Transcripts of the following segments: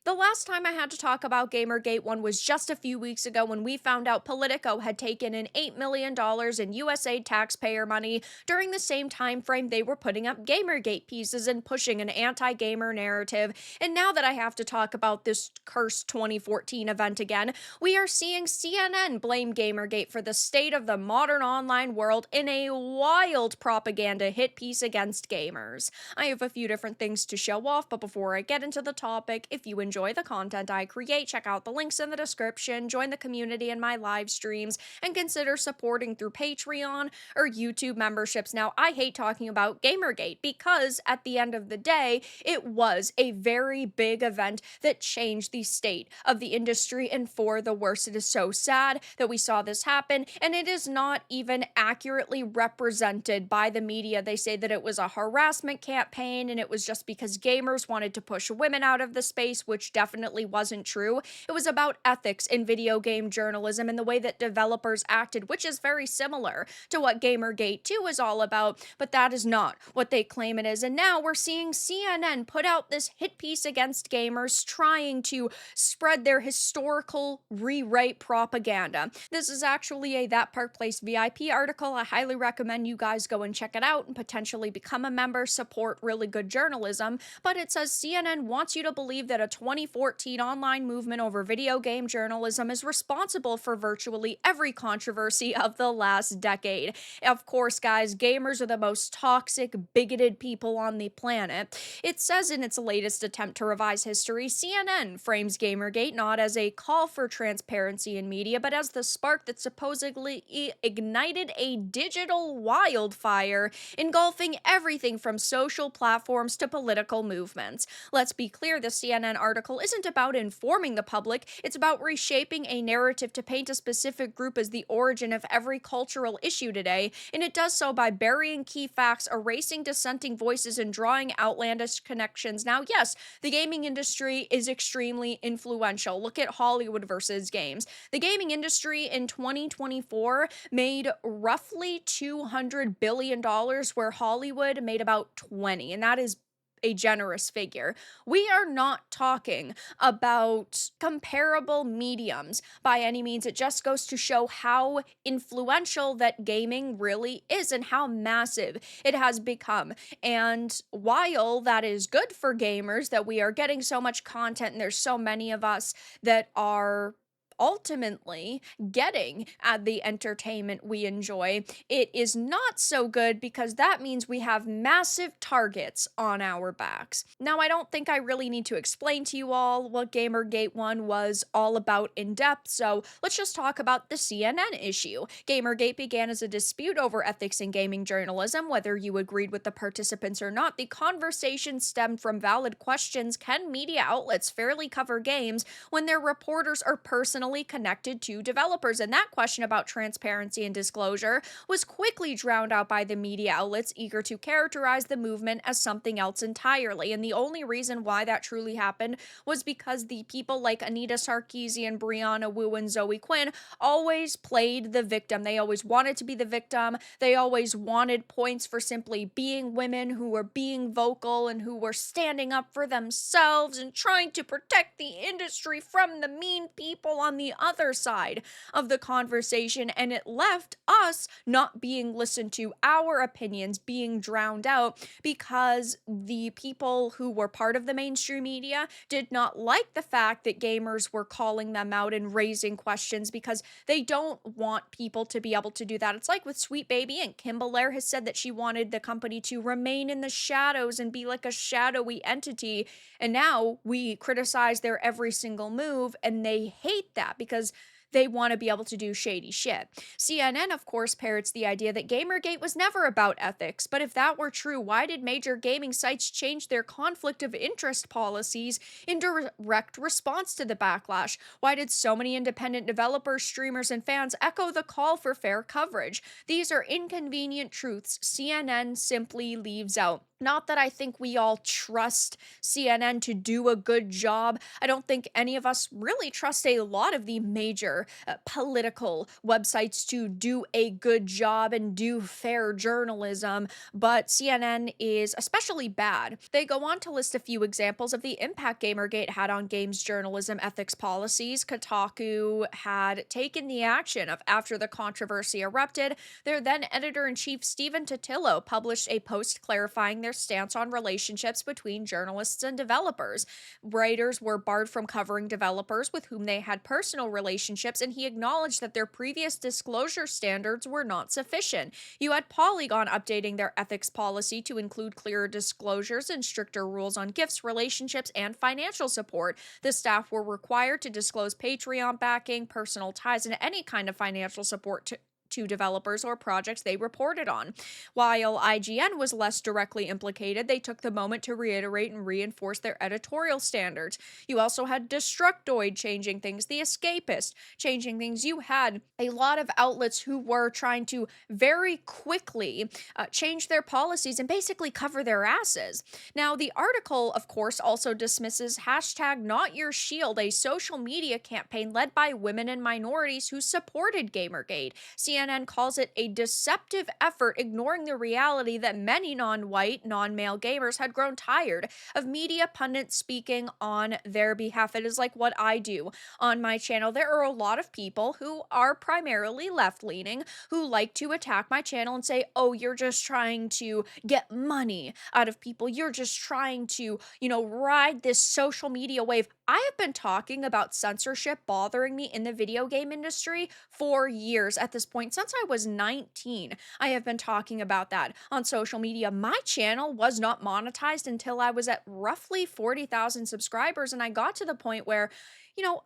The last time I had to talk about Gamergate one was just a few weeks ago when we found out Politico had taken in $8 million in USA taxpayer money during the same time frame they were putting up Gamergate pieces and pushing an anti-gamer narrative. And now that I have to talk about this cursed 2014 event again, we are seeing CNN blame Gamergate for the state of the modern online world in a wild propaganda hit piece against gamers. I have a few different things to show off, but before I get into the topic, if you enjoy the content I create, check out the links in the description, join the community in my live streams, and consider supporting through Patreon or YouTube memberships. Now, I hate talking about Gamergate because at the end of the day, it was a very big event that changed the state of the industry and for the worse. It is so sad that we saw this happen, and it is not even accurately represented by the media. They say that it was a harassment campaign and it was just because gamers wanted to push women out of the space, which definitely wasn't true. It was about ethics in video game journalism and the way that developers acted, which is very similar to what Gamergate 2 is all about, but that is not what they claim it is. And now we're seeing CNN put out this hit piece against gamers trying to spread their historical rewrite propaganda. This is actually a That Park Place VIP article. I highly recommend you guys go and check it out and potentially become a member, support really good journalism. But it says CNN wants you to believe that a 2014 online movement over video game journalism is responsible for virtually every controversy of the last decade. Of course, guys, gamers are the most toxic, bigoted people on the planet. It says in its latest attempt to revise history, CNN frames Gamergate not as a call for transparency in media, but as the spark that supposedly ignited a digital wildfire, engulfing everything from social platforms to political movements. Let's be clear, the CNN article isn't about informing the public, it's about reshaping a narrative to paint a specific group as the origin of every cultural issue today, and it does so by burying key facts, erasing dissenting voices, and drawing outlandish connections. Now, yes, the gaming industry is extremely influential. Look at Hollywood versus games. The gaming industry in 2024 made roughly $200 billion, where Hollywood made about 20, and that is a generous figure. We are not talking about comparable mediums by any means. It just goes to show how influential that gaming really is and how massive it has become. And while that is good for gamers that we are getting so much content and there's so many of us that are ultimately getting at the entertainment we enjoy, it is not so good because that means we have massive targets on our backs. Now, I don't think I really need to explain to you all what Gamergate 1 was all about in depth, so let's just talk about the CNN issue. Gamergate began as a dispute over ethics in gaming journalism. Whether you agreed with the participants or not, the conversation stemmed from valid questions: can media outlets fairly cover games when their reporters are personally connected to developers? And that question about transparency and disclosure was quickly drowned out by the media outlets eager to characterize the movement as something else entirely. And the only reason why that truly happened was because the people like Anita Sarkeesian, Brianna Wu, and Zoe Quinn always played the victim. They always wanted to be the victim. They always wanted points for simply being women who were being vocal and who were standing up for themselves and trying to protect the industry from the mean people on the other side of the conversation, and it left us not being listened to, our opinions being drowned out, because the people who were part of the mainstream media did not like the fact that gamers were calling them out and raising questions, because they don't want people to be able to do that. It's like with Sweet Baby Inc. Kim Belair has said that she wanted the company to remain in the shadows and be like a shadowy entity, and now we criticize their every single move, and they hate that because they want to be able to do shady shit. CNN, of course, parrots the idea that Gamergate was never about ethics, but if that were true, why did major gaming sites change their conflict of interest policies in direct response to the backlash? Why did so many independent developers, streamers, and fans echo the call for fair coverage? These are inconvenient truths CNN simply leaves out. Not that I think we all trust CNN to do a good job. I don't think any of us really trust a lot of the major political websites to do a good job and do fair journalism, but CNN is especially bad. They go on to list a few examples of the impact Gamergate had on games journalism ethics policies. Kotaku had taken the action of after the controversy erupted. Their then editor in chief, Stephen Totillo, published a post clarifying their stance on relationships between journalists and developers. Writers were barred from covering developers with whom they had personal relationships, and he acknowledged that their previous disclosure standards were not sufficient. You had Polygon updating their ethics policy to include clearer disclosures and stricter rules on gifts, relationships, and financial support. The staff were required to disclose Patreon backing, personal ties, and any kind of financial support to developers or projects they reported on. While IGN was less directly implicated, they took the moment to reiterate and reinforce their editorial standards. You also had Destructoid changing things, The Escapist changing things. You had a lot of outlets who were trying to very quickly change their policies and basically cover their asses. Now, the article, of course, also dismisses hashtag Not Your Shield, a social media campaign led by women and minorities who supported Gamergate. CNN calls it a deceptive effort, ignoring the reality that many non white, non male gamers had grown tired of media pundits speaking on their behalf. It is like what I do on my channel. There are a lot of people who are primarily left leaning who like to attack my channel and say, oh, you're just trying to get money out of people. You're just trying to, ride this social media wave. I have been talking about censorship bothering me in the video game industry for years at this point. Since I was 19, I have been talking about that on social media. My channel was not monetized until I was at roughly 40,000 subscribers, and I got to the point where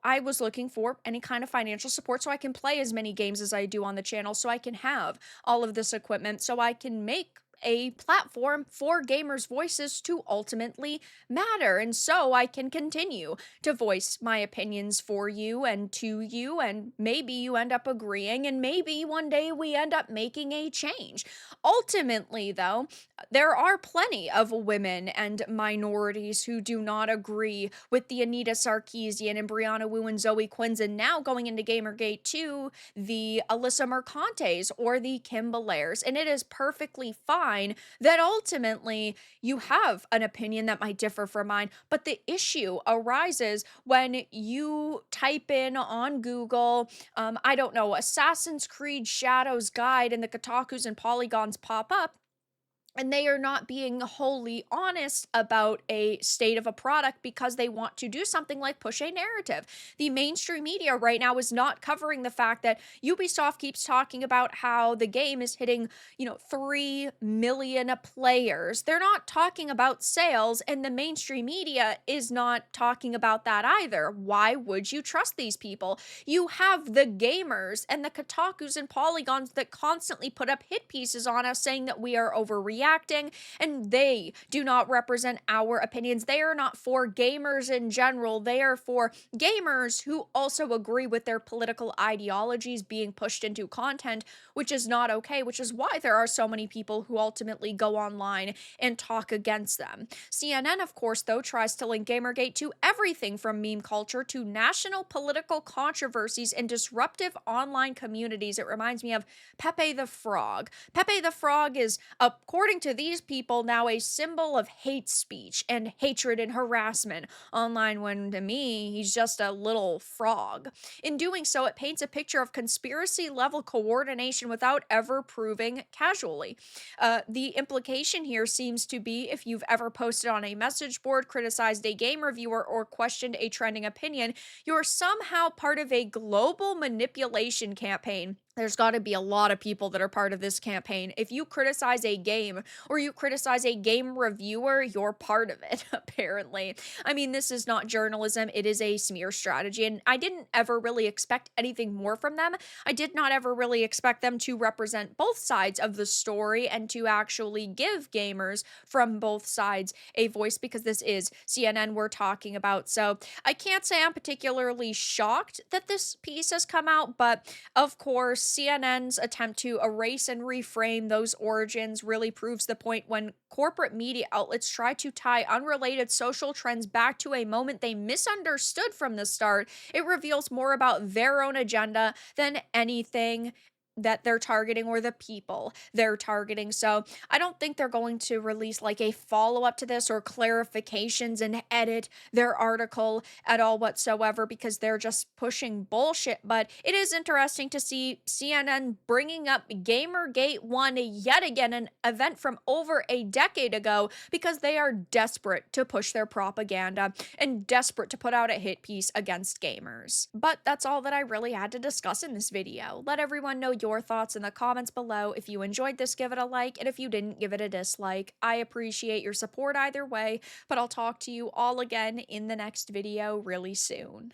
I was looking for any kind of financial support so I can play as many games as I do on the channel, so I can have all of this equipment, so I can make a platform for gamers' voices to ultimately matter. And so I can continue to voice my opinions for you and to you, and maybe you end up agreeing, and maybe one day we end up making a change. Ultimately, though, there are plenty of women and minorities who do not agree with the Anita Sarkeesian and Brianna Wu and Zoe Quinns, and now going into Gamergate 2, the Alyssa Mercantes or the Kim Bellairs. And it is perfectly fine that ultimately you have an opinion that might differ from mine, but the issue arises when you type in on Google, I don't know, Assassin's Creed Shadows Guide, and the Kotakus and Polygons pop up, and they are not being wholly honest about a state of a product because they want to do something like push a narrative. The mainstream media right now is not covering the fact that Ubisoft keeps talking about how the game is hitting, 3 million players. They're not talking about sales, and the mainstream media is not talking about that either. Why would you trust these people? You have the gamers and the Kotakus and Polygons that constantly put up hit pieces on us saying that we are overreacting, and they do not represent our opinions. They are not for gamers in general. They are for gamers who also agree with their political ideologies being pushed into content, which is not okay, which is why there are so many people who ultimately go online and talk against them. CNN, of course, though, tries to link Gamergate to everything from meme culture to national political controversies and disruptive online communities. It reminds me of Pepe the Frog. Pepe the Frog is, according to these people, now a symbol of hate speech and hatred and harassment online, when to me, he's just a little frog. In doing so, it paints a picture of conspiracy level coordination without ever proving casually. The implication here seems to be if you've ever posted on a message board, criticized a game reviewer, or questioned a trending opinion, you're somehow part of a global manipulation campaign. There's got to be a lot of people that are part of this campaign. If you criticize a game or you criticize a game reviewer, you're part of it, apparently. I mean, this is not journalism, it is a smear strategy, and I didn't ever really expect anything more from them. I did not ever really expect them to represent both sides of the story and to actually give gamers from both sides a voice, because this is CNN we're talking about. So I can't say I'm particularly shocked that this piece has come out, but of course, course, CNN's attempt to erase and reframe those origins really proves the point when corporate media outlets try to tie unrelated social trends back to a moment they misunderstood from the start. It reveals more about their own agenda than anything that they're targeting or the people they're targeting. So I don't think they're going to release like a follow up to this or clarifications and edit their article at all whatsoever because they're just pushing bullshit. But it is interesting to see CNN bringing up Gamergate 1 yet again, an event from over a decade ago, because they are desperate to push their propaganda and desperate to put out a hit piece against gamers. But that's all that I really had to discuss in this video. Let everyone know your thoughts in the comments below. If you enjoyed this, give it a like, and if you didn't, give it a dislike. I appreciate your support either way, but I'll talk to you all again in the next video really soon.